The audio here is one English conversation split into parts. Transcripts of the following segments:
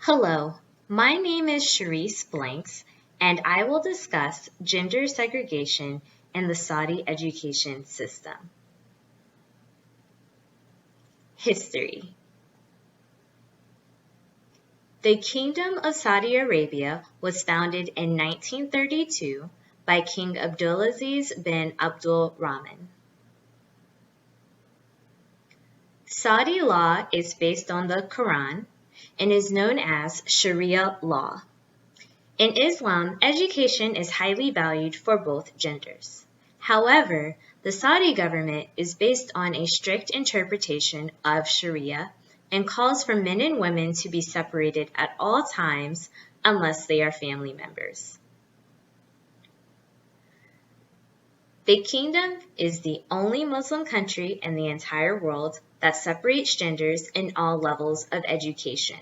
Hello, my name is Sharice Blanks, and I will discuss gender segregation in the Saudi education system. History. The Kingdom of Saudi Arabia was founded in 1932 by King Abdulaziz bin Abdul Rahman. Saudi law is based on the Quran and is known as Sharia law. In Islam, education is highly valued for both genders. However, the Saudi government is based on a strict interpretation of Sharia and calls for men and women to be separated at all times unless they are family members. The kingdom is the only Muslim country in the entire world that separates genders in all levels of education.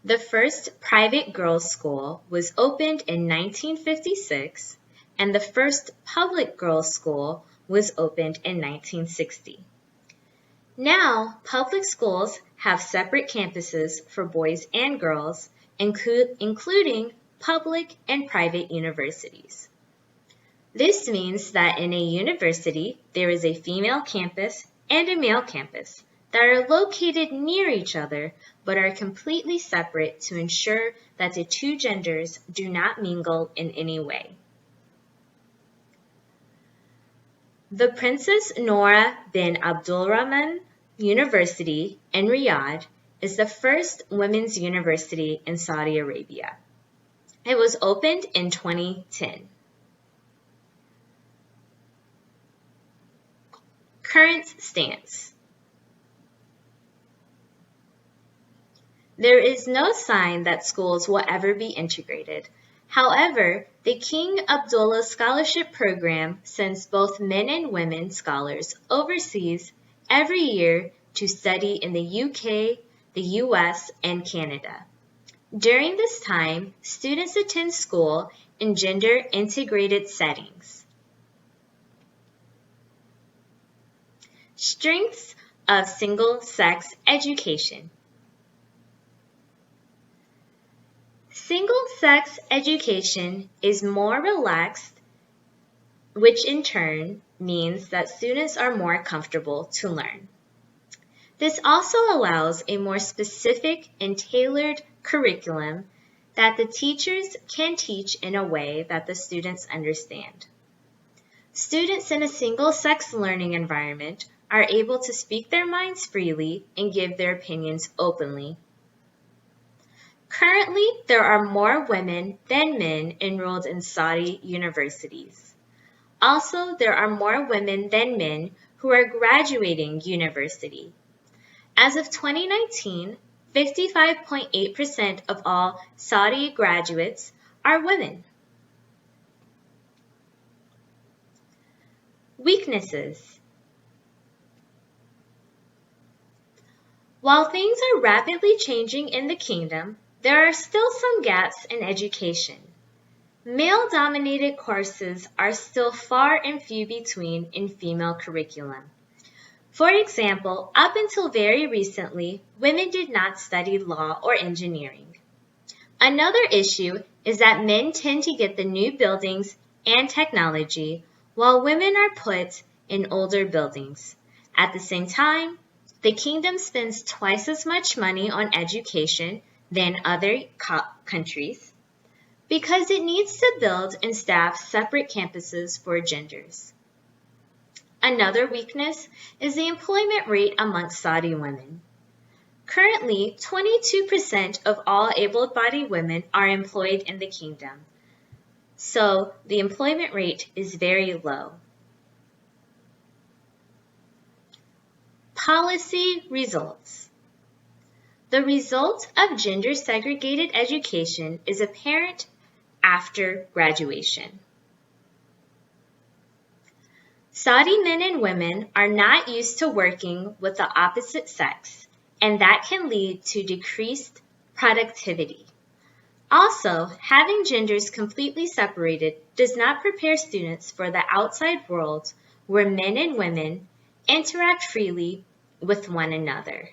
The first private girls' school was opened in 1956, and the first public girls' school was opened in 1960. Now, public schools have separate campuses for boys and girls, including public and private universities. This means that in a university, there is a female campus and a male campus that are located near each other but are completely separate to ensure that the two genders do not mingle in any way. The Princess Noura bin Abdulrahman University in Riyadh is the first women's university in Saudi Arabia. It was opened in 2010. Current stance. There is no sign that schools will ever be integrated. However, the King Abdullah Scholarship Program sends both men and women scholars overseas every year to study in the UK, the US, and Canada. During this time, students attend school in gender-integrated settings. Strengths of single-sex education. Single-sex education is more relaxed, which in turn means that students are more comfortable to learn. This also allows a more specific and tailored curriculum that the teachers can teach in a way that the students understand. Students in a single-sex learning environment are able to speak their minds freely and give their opinions openly. Currently, there are more women than men enrolled in Saudi universities. Also, there are more women than men who are graduating university. As of 2019, 55.8% of all Saudi graduates are women. Weaknesses. While things are rapidly changing in the kingdom, there are still some gaps in education. Male-dominated courses are still far and few between in female curriculum. For example, up until very recently, women did not study law or engineering. Another issue is that men tend to get the new buildings and technology, while women are put in older buildings. At the same time, the kingdom spends twice as much money on education than other countries because it needs to build and staff separate campuses for genders. Another weakness is the employment rate amongst Saudi women. Currently, 22% of all able-bodied women are employed in the kingdom, so the employment rate is very low. Policy results. The result of gender-segregated education is apparent after graduation. Saudi men and women are not used to working with the opposite sex, and that can lead to decreased productivity. Also, having genders completely separated does not prepare students for the outside world where men and women interact freely with one another.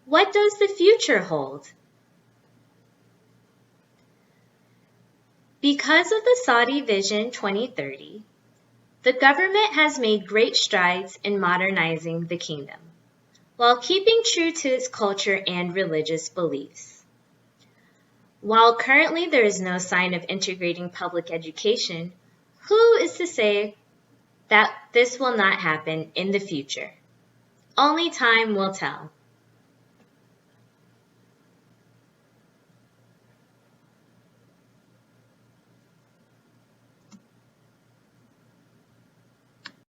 What does the future hold? Because of the Saudi Vision 2030, the government has made great strides in modernizing the kingdom, while keeping true to its culture and religious beliefs. While currently there is no sign of integrating public education, who is to say that this will not happen in the future? Only time will tell.